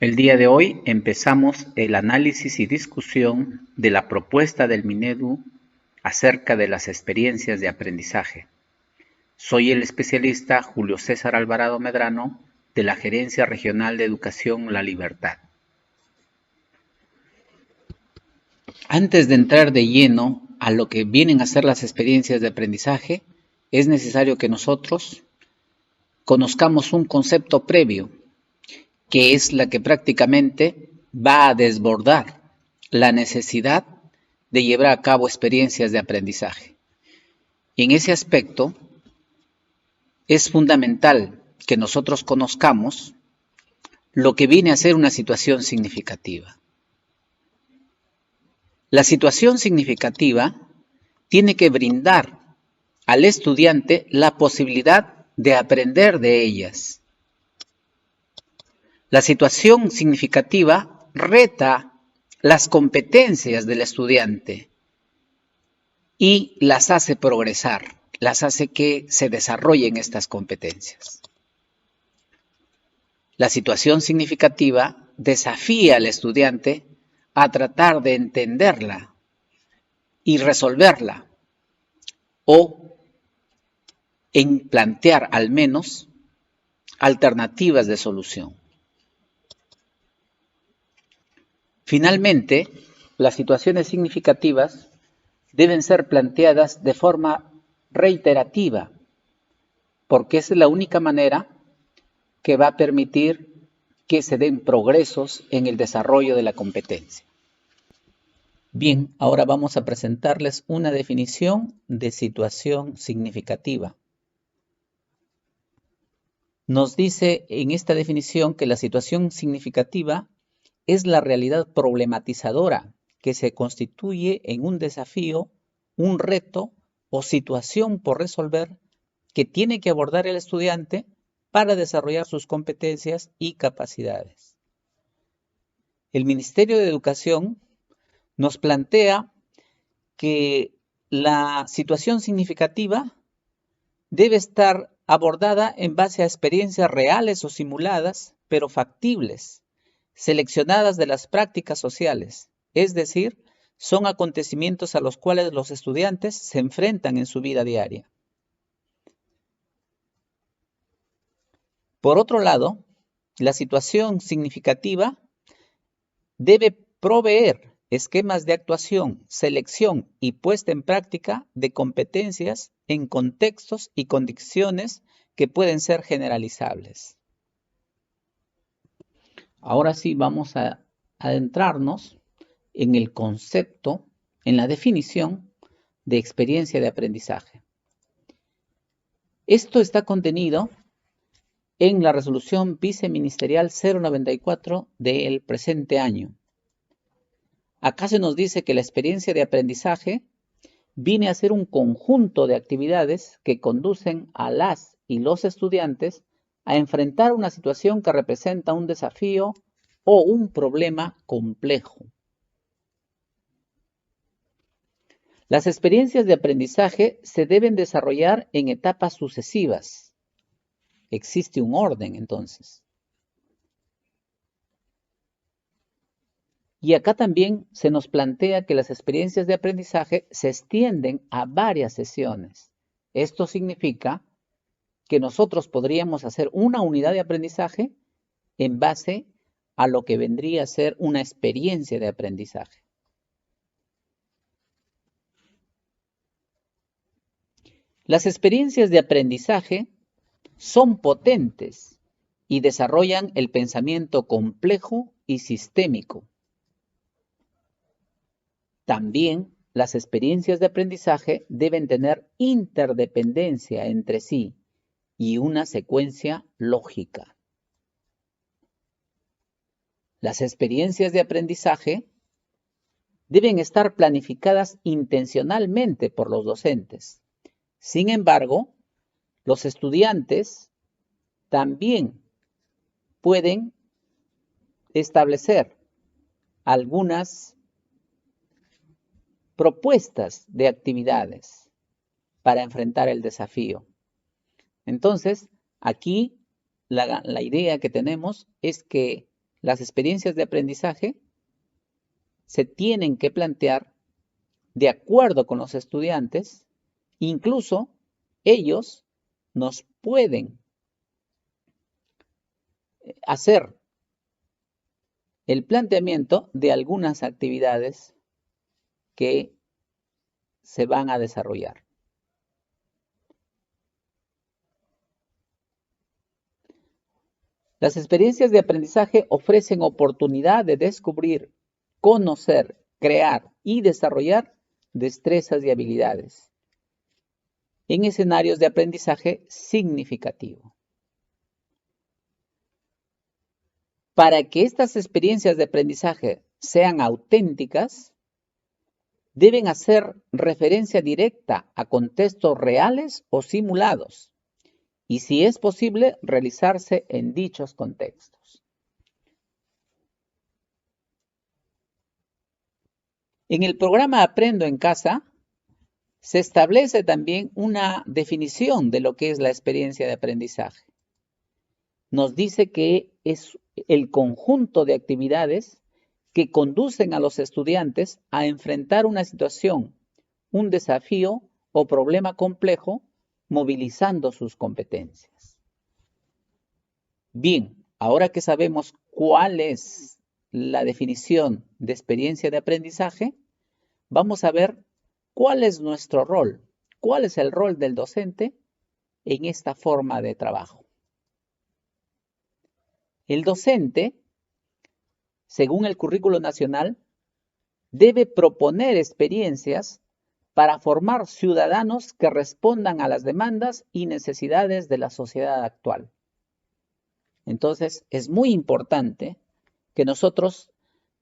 El día de hoy empezamos el análisis y discusión de la propuesta del Minedu acerca de las experiencias de aprendizaje. Soy el especialista Julio César Alvarado Medrano de la Gerencia Regional de Educación La Libertad. Antes de entrar de lleno a lo que vienen a ser las experiencias de aprendizaje, es necesario que nosotros conozcamos un concepto previo, que es la que prácticamente va a desbordar la necesidad de llevar a cabo experiencias de aprendizaje. En ese aspecto, es fundamental que nosotros conozcamos lo que viene a ser una situación significativa. La situación significativa tiene que brindar al estudiante la posibilidad de aprender de ellas. La situación significativa reta las competencias del estudiante y las hace progresar, las hace que se desarrollen estas competencias. La situación significativa desafía al estudiante a tratar de entenderla y resolverla, o en plantear al menos alternativas de solución. Finalmente, las situaciones significativas deben ser planteadas de forma reiterativa, porque esa es la única manera que va a permitir que se den progresos en el desarrollo de la competencia. Bien, ahora vamos a presentarles una definición de situación significativa. Nos dice en esta definición que la situación significativa es la realidad problematizadora que se constituye en un desafío, un reto o situación por resolver que tiene que abordar el estudiante para desarrollar sus competencias y capacidades. El Ministerio de Educación nos plantea que la situación significativa debe estar abordada en base a experiencias reales o simuladas, pero factibles, seleccionadas de las prácticas sociales, es decir, son acontecimientos a los cuales los estudiantes se enfrentan en su vida diaria. Por otro lado, la situación significativa debe proveer esquemas de actuación, selección y puesta en práctica de competencias en contextos y condiciones que pueden ser generalizables. Ahora sí vamos a adentrarnos en el concepto, en la definición de experiencia de aprendizaje. Esto está contenido en la resolución viceministerial 094 del presente año. Acá se nos dice que la experiencia de aprendizaje viene a ser un conjunto de actividades que conducen a las y los estudiantes a enfrentar una situación que representa un desafío o un problema complejo. Las experiencias de aprendizaje se deben desarrollar en etapas sucesivas. Existe un orden, entonces. Y acá también se nos plantea que las experiencias de aprendizaje se extienden a varias sesiones. Esto significa que nosotros podríamos hacer una unidad de aprendizaje en base a lo que vendría a ser una experiencia de aprendizaje. Las experiencias de aprendizaje son potentes y desarrollan el pensamiento complejo y sistémico. También las experiencias de aprendizaje deben tener interdependencia entre sí y una secuencia lógica. Las experiencias de aprendizaje deben estar planificadas intencionalmente por los docentes. Sin embargo, los estudiantes también pueden establecer algunas propuestas de actividades para enfrentar el desafío. Entonces, aquí la idea que tenemos es que las experiencias de aprendizaje se tienen que plantear de acuerdo con los estudiantes, incluso ellos nos pueden hacer el planteamiento de algunas actividades que se van a desarrollar. Las experiencias de aprendizaje ofrecen oportunidad de descubrir, conocer, crear y desarrollar destrezas y habilidades en escenarios de aprendizaje significativo. Para que estas experiencias de aprendizaje sean auténticas, deben hacer referencia directa a contextos reales o simulados, y si es posible, realizarse en dichos contextos. En el programa Aprendo en Casa, se establece también una definición de lo que es la experiencia de aprendizaje. Nos dice que es el conjunto de actividades que conducen a los estudiantes a enfrentar una situación, un desafío o problema complejo, movilizando sus competencias. Bien, ahora que sabemos cuál es la definición de experiencia de aprendizaje, vamos a ver cuál es nuestro rol, cuál es el rol del docente en esta forma de trabajo. El docente, según el currículo nacional, debe proponer experiencias para formar ciudadanos que respondan a las demandas y necesidades de la sociedad actual. Entonces, es muy importante que nosotros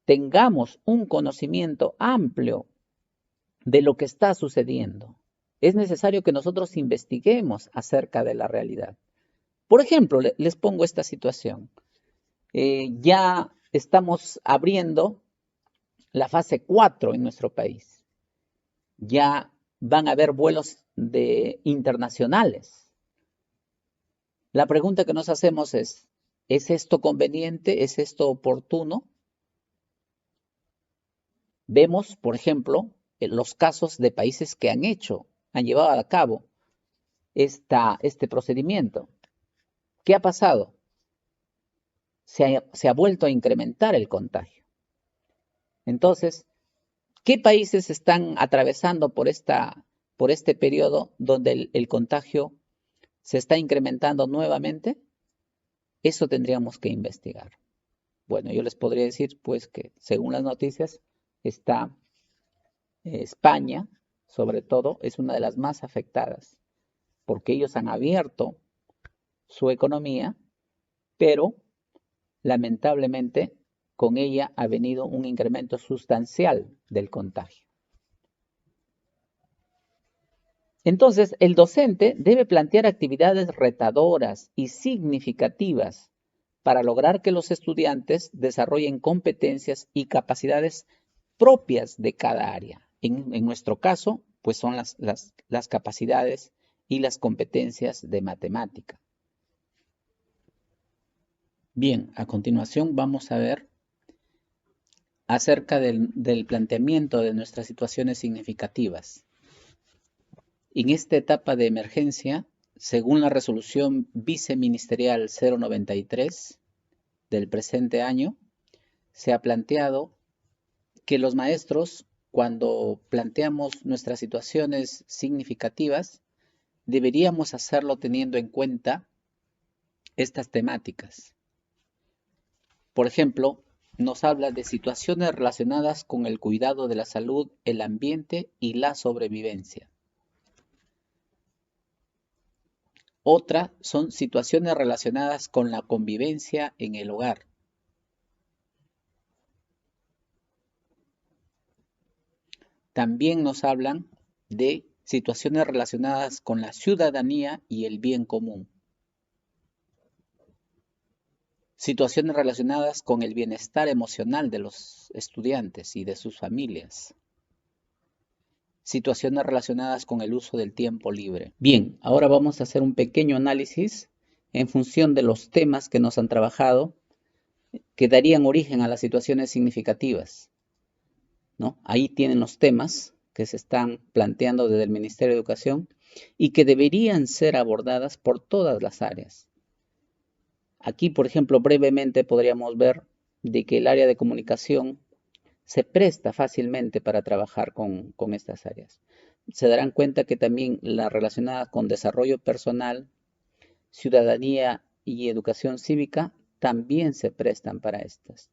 tengamos un conocimiento amplio de lo que está sucediendo. Es necesario que nosotros investiguemos acerca de la realidad. Por ejemplo, les pongo esta situación. Ya estamos abriendo la fase 4 en nuestro país. Ya van a haber vuelos internacionales. La pregunta que nos hacemos ¿es esto conveniente? ¿Es esto oportuno? Vemos, por ejemplo, los casos de países que han llevado a cabo este procedimiento. ¿Qué ha pasado? Se ha vuelto a incrementar el contagio. Entonces, ¿qué países están atravesando por este periodo donde el contagio se está incrementando nuevamente? Eso tendríamos que investigar. Bueno, yo les podría decir, pues, que según las noticias, está España, sobre todo, es una de las más afectadas, porque ellos han abierto su economía, pero lamentablemente con ella ha venido un incremento sustancial del contagio. Entonces, el docente debe plantear actividades retadoras y significativas para lograr que los estudiantes desarrollen competencias y capacidades propias de cada área. En nuestro caso, pues son las capacidades y las competencias de matemática. Bien, a continuación vamos a ver acerca del planteamiento de nuestras situaciones significativas. En esta etapa de emergencia, según la resolución viceministerial 093 del presente año, se ha planteado que los maestros, cuando planteamos nuestras situaciones significativas, deberíamos hacerlo teniendo en cuenta estas temáticas. Por ejemplo, nos habla de situaciones relacionadas con el cuidado de la salud, el ambiente y la sobrevivencia. Otra son situaciones relacionadas con la convivencia en el hogar. También nos hablan de situaciones relacionadas con la ciudadanía y el bien común. Situaciones relacionadas con el bienestar emocional de los estudiantes y de sus familias. Situaciones relacionadas con el uso del tiempo libre. Bien, ahora vamos a hacer un pequeño análisis en función de los temas que nos han trabajado que darían origen a las situaciones significativas, ¿no? Ahí tienen los temas que se están planteando desde el Ministerio de Educación y que deberían ser abordadas por todas las áreas. Aquí, por ejemplo, brevemente podríamos ver de que el área de comunicación se presta fácilmente para trabajar con estas áreas. Se darán cuenta que también las relacionadas con desarrollo personal, ciudadanía y educación cívica también se prestan para estas.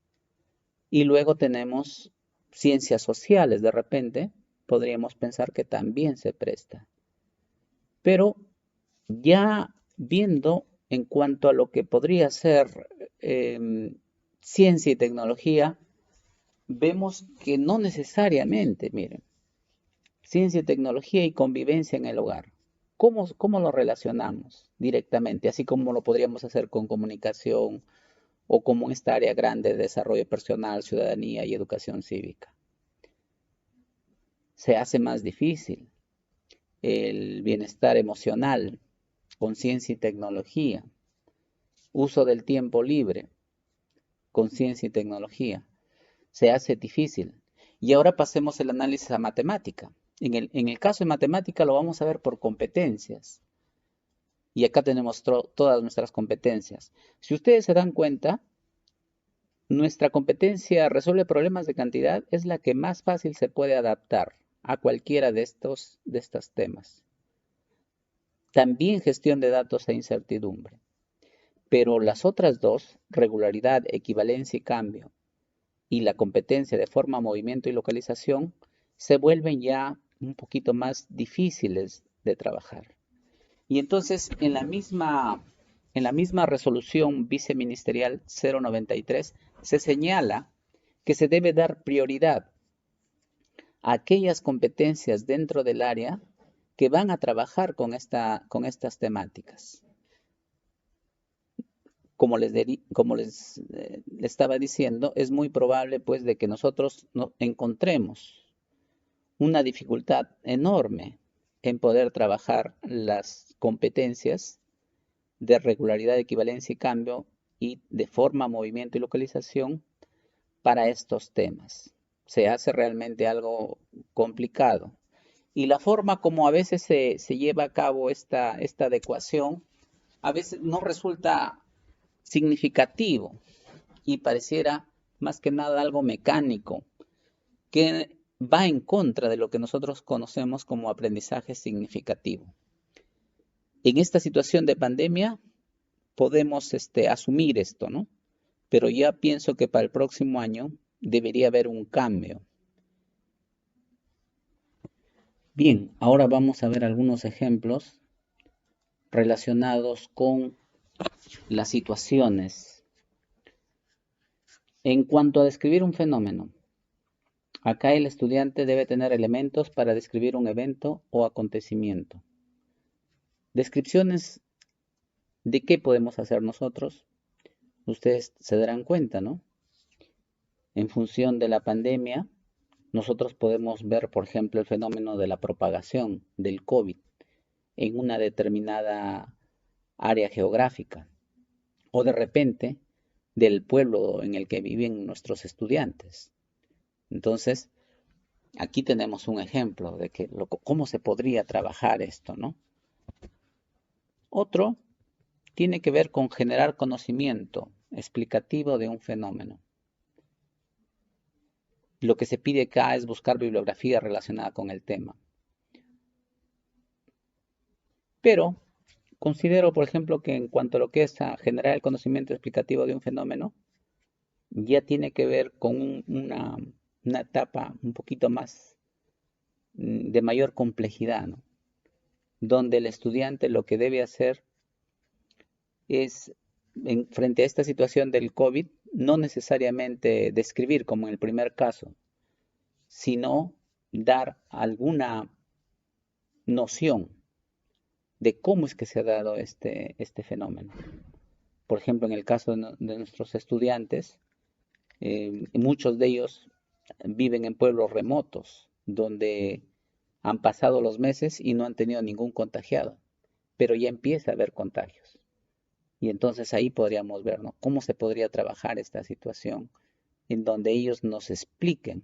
Y luego tenemos ciencias sociales, de repente, podríamos pensar que también se presta. Pero ya viendo en cuanto a lo que podría ser ciencia y tecnología, vemos que no necesariamente, miren, ciencia y tecnología y convivencia en el hogar. ¿Cómo lo relacionamos directamente? Así como lo podríamos hacer con comunicación o como esta área grande de desarrollo personal, ciudadanía y educación cívica. Se hace más difícil el bienestar emocional, conciencia y tecnología, uso del tiempo libre, conciencia y tecnología. Se hace difícil. Y ahora pasemos el análisis a matemática. En el caso de matemática lo vamos a ver por competencias. Y acá tenemos todas nuestras competencias. Si ustedes se dan cuenta, nuestra competencia resuelve problemas de cantidad es la que más fácil se puede adaptar a cualquiera de estos temas. También gestión de datos e incertidumbre. Pero las otras dos, regularidad, equivalencia y cambio, y la competencia de forma, movimiento y localización, se vuelven ya un poquito más difíciles de trabajar. Y entonces, en la misma resolución viceministerial 093, se señala que se debe dar prioridad a aquellas competencias dentro del área que van a trabajar con estas temáticas. Como les estaba diciendo, es muy probable pues de que nosotros encontremos una dificultad enorme en poder trabajar las competencias de regularidad, equivalencia y cambio y de forma, movimiento y localización para estos temas. Se hace realmente algo complicado. Y la forma como a veces se lleva a cabo esta adecuación, a veces no resulta significativo y pareciera más que nada algo mecánico, que va en contra de lo que nosotros conocemos como aprendizaje significativo. En esta situación de pandemia podemos asumir esto, ¿no? Pero ya pienso que para el próximo año debería haber un cambio. Bien, ahora vamos a ver algunos ejemplos relacionados con las situaciones. En cuanto a describir un fenómeno, acá el estudiante debe tener elementos para describir un evento o acontecimiento. Descripciones de qué podemos hacer nosotros. Ustedes se darán cuenta, ¿no? En función de la pandemia, nosotros podemos ver, por ejemplo, el fenómeno de la propagación del COVID en una determinada área geográfica o de repente del pueblo en el que viven nuestros estudiantes. Entonces, aquí tenemos un ejemplo de cómo se podría trabajar esto, ¿no? Otro tiene que ver con generar conocimiento explicativo de un fenómeno. Lo que se pide acá es buscar bibliografía relacionada con el tema. Pero considero, por ejemplo, que en cuanto a lo que es a generar el conocimiento explicativo de un fenómeno, ya tiene que ver con una etapa un poquito más de mayor complejidad, ¿no? Donde el estudiante lo que debe hacer es, frente a esta situación del COVID, no necesariamente describir como en el primer caso, sino dar alguna noción de cómo es que se ha dado este fenómeno. Por ejemplo, en el caso de nuestros estudiantes, muchos de ellos viven en pueblos remotos, donde han pasado los meses y no han tenido ningún contagiado, pero ya empieza a haber contagios. Y entonces ahí podríamos ver, ¿no?, cómo se podría trabajar esta situación, en donde ellos nos expliquen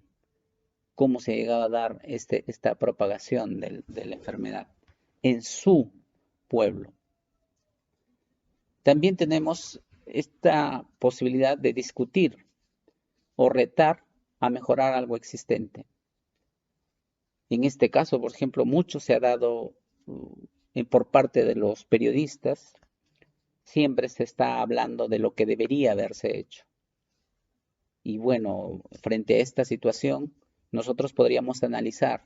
cómo se ha llegado a dar esta propagación de la enfermedad en su pueblo. También tenemos esta posibilidad de discutir o retar a mejorar algo existente. En este caso, por ejemplo, mucho se ha dado por parte de los periodistas. Siempre se está hablando de lo que debería haberse hecho. Y bueno, frente a esta situación, nosotros podríamos analizar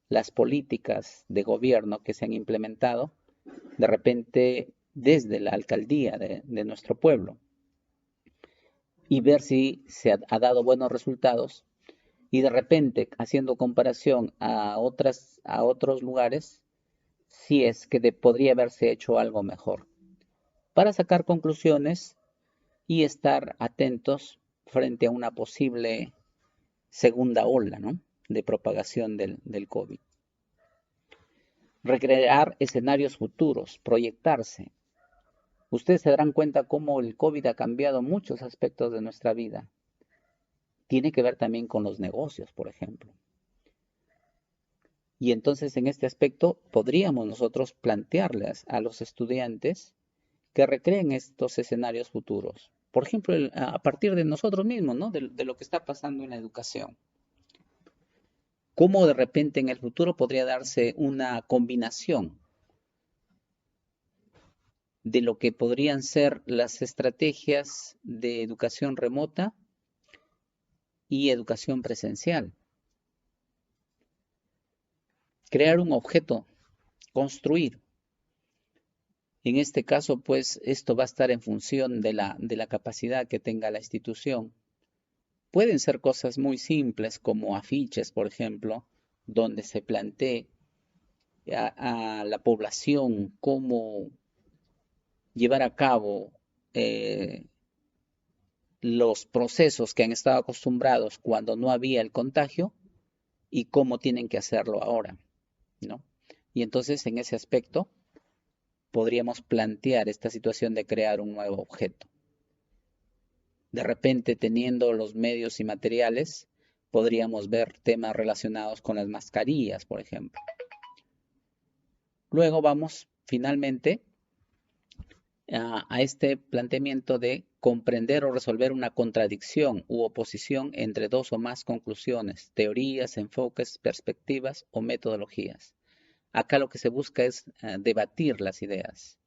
las políticas de gobierno que se han implementado de repente desde la alcaldía de nuestro pueblo y ver si se ha dado buenos resultados, y de repente haciendo comparación a otros lugares, si es que podría haberse hecho algo mejor, para sacar conclusiones y estar atentos frente a una posible segunda ola, ¿no?, de propagación del COVID. Recrear escenarios futuros, proyectarse. Ustedes se darán cuenta cómo el COVID ha cambiado muchos aspectos de nuestra vida. Tiene que ver también con los negocios, por ejemplo. Y entonces en este aspecto podríamos nosotros plantearles a los estudiantes que recreen estos escenarios futuros. Por ejemplo, a partir de nosotros mismos, ¿no?, de lo que está pasando en la educación. Cómo de repente en el futuro podría darse una combinación de lo que podrían ser las estrategias de educación remota y educación presencial. Crear un objeto, construir. En este caso, pues, esto va a estar en función de la capacidad que tenga la institución. Pueden ser cosas muy simples como afiches, por ejemplo, donde se plantee a la población cómo llevar a cabo los procesos que han estado acostumbrados cuando no había el contagio y cómo tienen que hacerlo ahora, ¿no? Y entonces en ese aspecto podríamos plantear esta situación de crear un nuevo objeto. De repente, teniendo los medios y materiales, podríamos ver temas relacionados con las mascarillas, por ejemplo. Luego vamos finalmente a este planteamiento de comprender o resolver una contradicción u oposición entre dos o más conclusiones, teorías, enfoques, perspectivas o metodologías. Acá lo que se busca es debatir las ideas.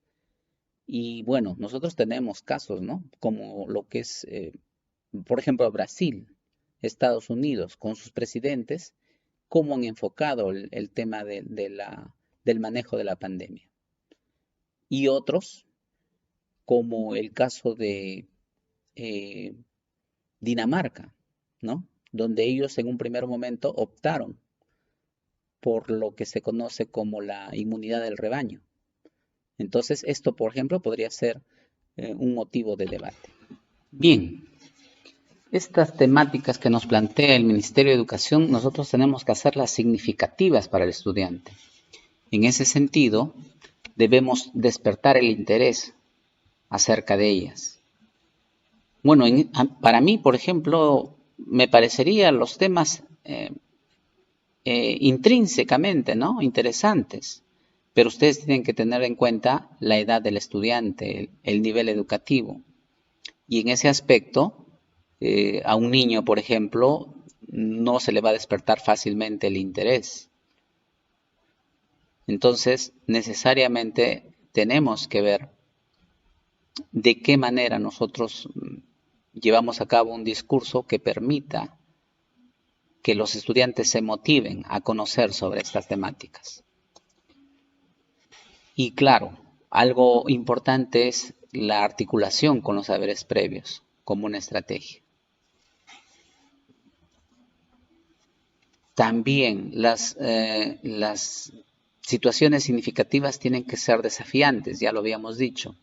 Y bueno, nosotros tenemos casos, ¿no?, como lo que es, por ejemplo, Brasil, Estados Unidos, con sus presidentes, cómo han enfocado el tema del manejo de la pandemia. Y otros, como el caso de Dinamarca, ¿no?, donde ellos en un primer momento optaron por lo que se conoce como la inmunidad del rebaño. Entonces, esto, por ejemplo, podría ser un motivo de debate. Bien, estas temáticas que nos plantea el Ministerio de Educación, nosotros tenemos que hacerlas significativas para el estudiante. En ese sentido, debemos despertar el interés acerca de ellas. Bueno, para mí, por ejemplo, me parecerían los temas intrínsecamente, ¿no?, interesantes, pero ustedes tienen que tener en cuenta la edad del estudiante, el nivel educativo. Y en ese aspecto, a un niño, por ejemplo, no se le va a despertar fácilmente el interés. Entonces, necesariamente tenemos que ver de qué manera nosotros llevamos a cabo un discurso que permita que los estudiantes se motiven a conocer sobre estas temáticas. Y claro, algo importante es la articulación con los saberes previos como una estrategia. También las situaciones significativas tienen que ser desafiantes, ya lo habíamos dicho,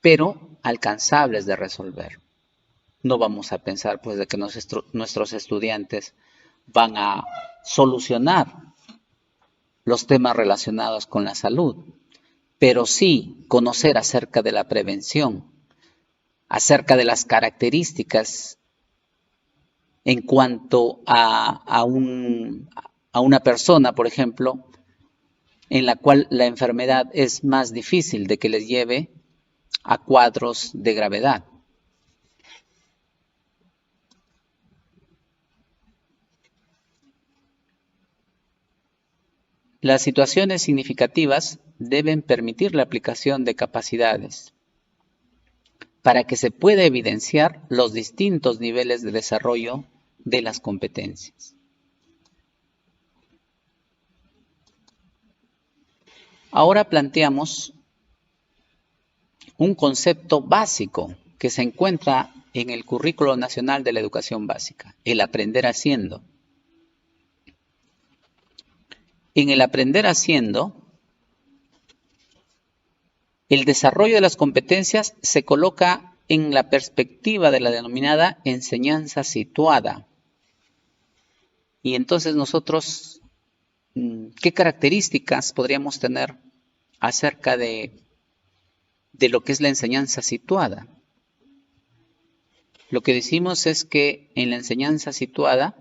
pero alcanzables de resolver. No vamos a pensar pues de que nuestros estudiantes van a solucionar los temas relacionados con la salud, pero sí conocer acerca de la prevención, acerca de las características en cuanto a una persona, por ejemplo, en la cual la enfermedad es más difícil de que les lleve a cuadros de gravedad. Las situaciones significativas deben permitir la aplicación de capacidades para que se pueda evidenciar los distintos niveles de desarrollo de las competencias. Ahora planteamos un concepto básico que se encuentra en el Currículo Nacional de la Educación Básica, el aprender haciendo. En el aprender haciendo, el desarrollo de las competencias se coloca en la perspectiva de la denominada enseñanza situada. Y entonces nosotros, ¿qué características podríamos tener acerca de lo que es la enseñanza situada? Lo que decimos es que en la enseñanza situada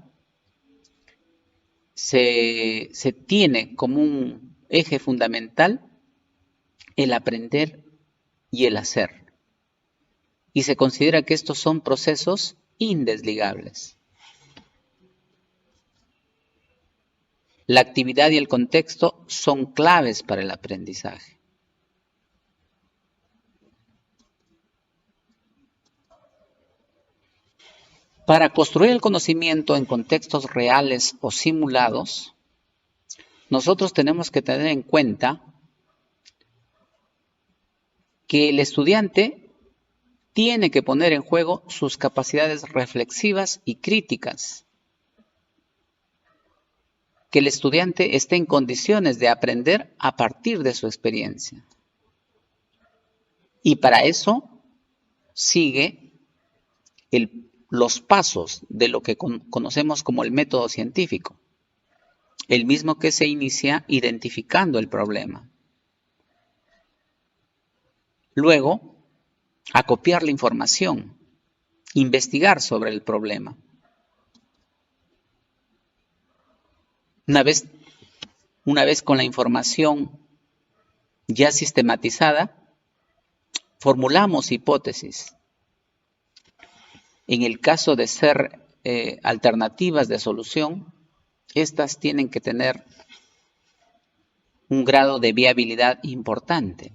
se tiene como un eje fundamental el aprender y el hacer. Y se considera que estos son procesos indesligables. La actividad y el contexto son claves para el aprendizaje. Para construir el conocimiento en contextos reales o simulados, nosotros tenemos que tener en cuenta que el estudiante tiene que poner en juego sus capacidades reflexivas y críticas, que el estudiante esté en condiciones de aprender a partir de su experiencia. Y para eso sigue los pasos de lo que conocemos como el método científico, el mismo que se inicia identificando el problema. Luego, acopiar la información, investigar sobre el problema. Una vez con la información ya sistematizada, formulamos hipótesis. En el caso de ser alternativas de solución, estas tienen que tener un grado de viabilidad importante.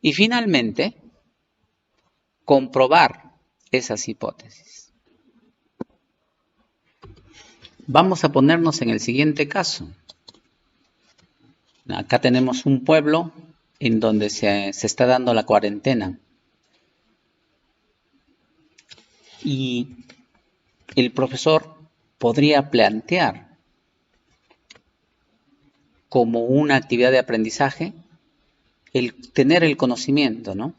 Y finalmente, comprobar esas hipótesis. Vamos a ponernos en el siguiente caso. Acá tenemos un pueblo en donde se está dando la cuarentena. Y el profesor podría plantear como una actividad de aprendizaje el tener el conocimiento, ¿no?,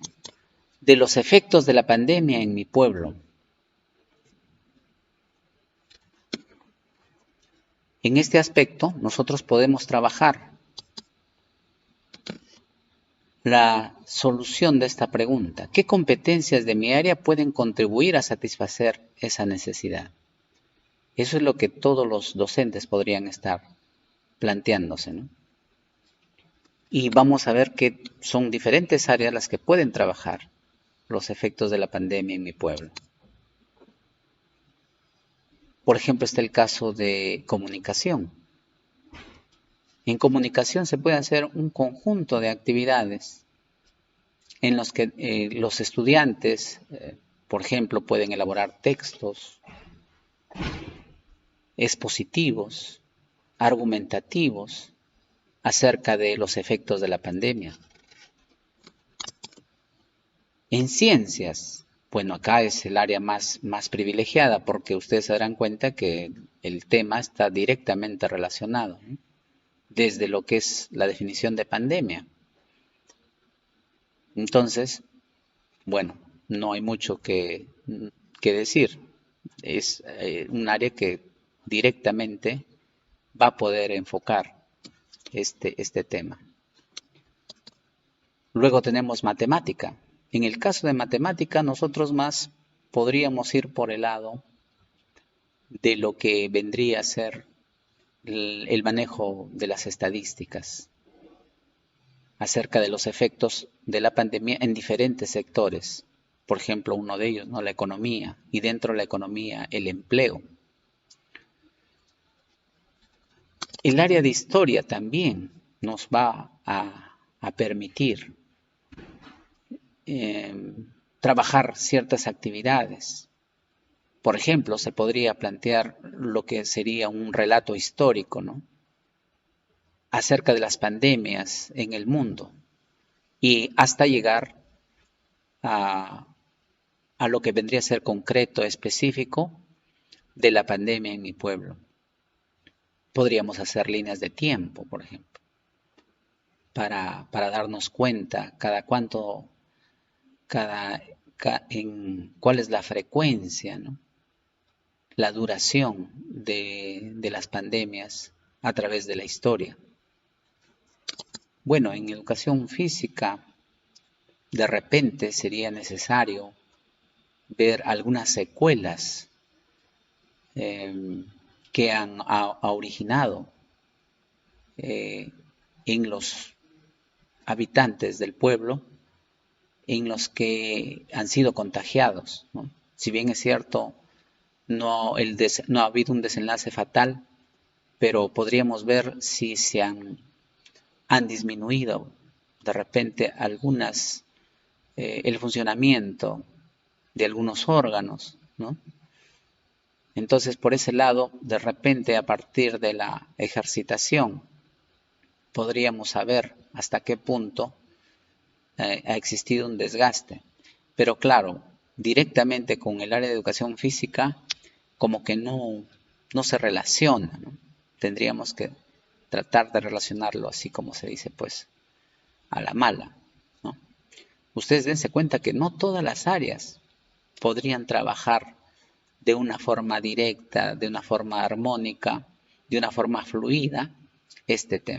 de los efectos de la pandemia en mi pueblo. En este aspecto, nosotros podemos trabajar la solución de esta pregunta. ¿Qué competencias de mi área pueden contribuir a satisfacer esa necesidad? Eso es lo que todos los docentes podrían estar planteándose, ¿no? Y vamos a ver que son diferentes áreas las que pueden trabajar los efectos de la pandemia en mi pueblo. Por ejemplo, está el caso de comunicación. En comunicación se puede hacer un conjunto de actividades en los que los estudiantes, por ejemplo, pueden elaborar textos expositivos, argumentativos, acerca de los efectos de la pandemia. En ciencias, bueno, acá es el área más privilegiada porque ustedes se darán cuenta que el tema está directamente relacionado, ¿no?, desde lo que es la definición de pandemia. Entonces, bueno, no hay mucho que decir. Es un área que directamente va a poder enfocar este tema. Luego tenemos matemática. En el caso de matemática, nosotros más podríamos ir por el lado de lo que vendría a ser el manejo de las estadísticas acerca de los efectos de la pandemia en diferentes sectores. Por ejemplo, uno de ellos, ¿no?, la economía, y dentro de la economía, el empleo. El área de historia también nos va a permitir trabajar ciertas actividades. Por ejemplo, se podría plantear lo que sería un relato histórico, ¿no?, acerca de las pandemias en el mundo y hasta llegar a lo que vendría a ser concreto, específico de la pandemia en mi pueblo. Podríamos hacer líneas de tiempo, por ejemplo, para darnos cuenta cada cuánto, cuál es la frecuencia, ¿no?, la duración de las pandemias a través de la historia. Bueno, en educación física, de repente sería necesario ver algunas secuelas que han originado en los habitantes del pueblo, en los que han sido contagiados, ¿no? Si bien es cierto, no ha habido un desenlace fatal, pero podríamos ver si se han disminuido de repente el funcionamiento de algunos órganos, ¿no? Entonces, por ese lado, de repente, a partir de la ejercitación, podríamos saber hasta qué punto ha existido un desgaste. Pero claro, directamente con el área de educación física, como que no se relaciona, ¿no? Tendríamos que tratar de relacionarlo así como se dice, pues, a la mala, ¿no? Ustedes dense cuenta que no todas las áreas podrían trabajar de una forma directa, de una forma armónica, de una forma fluida, este tema.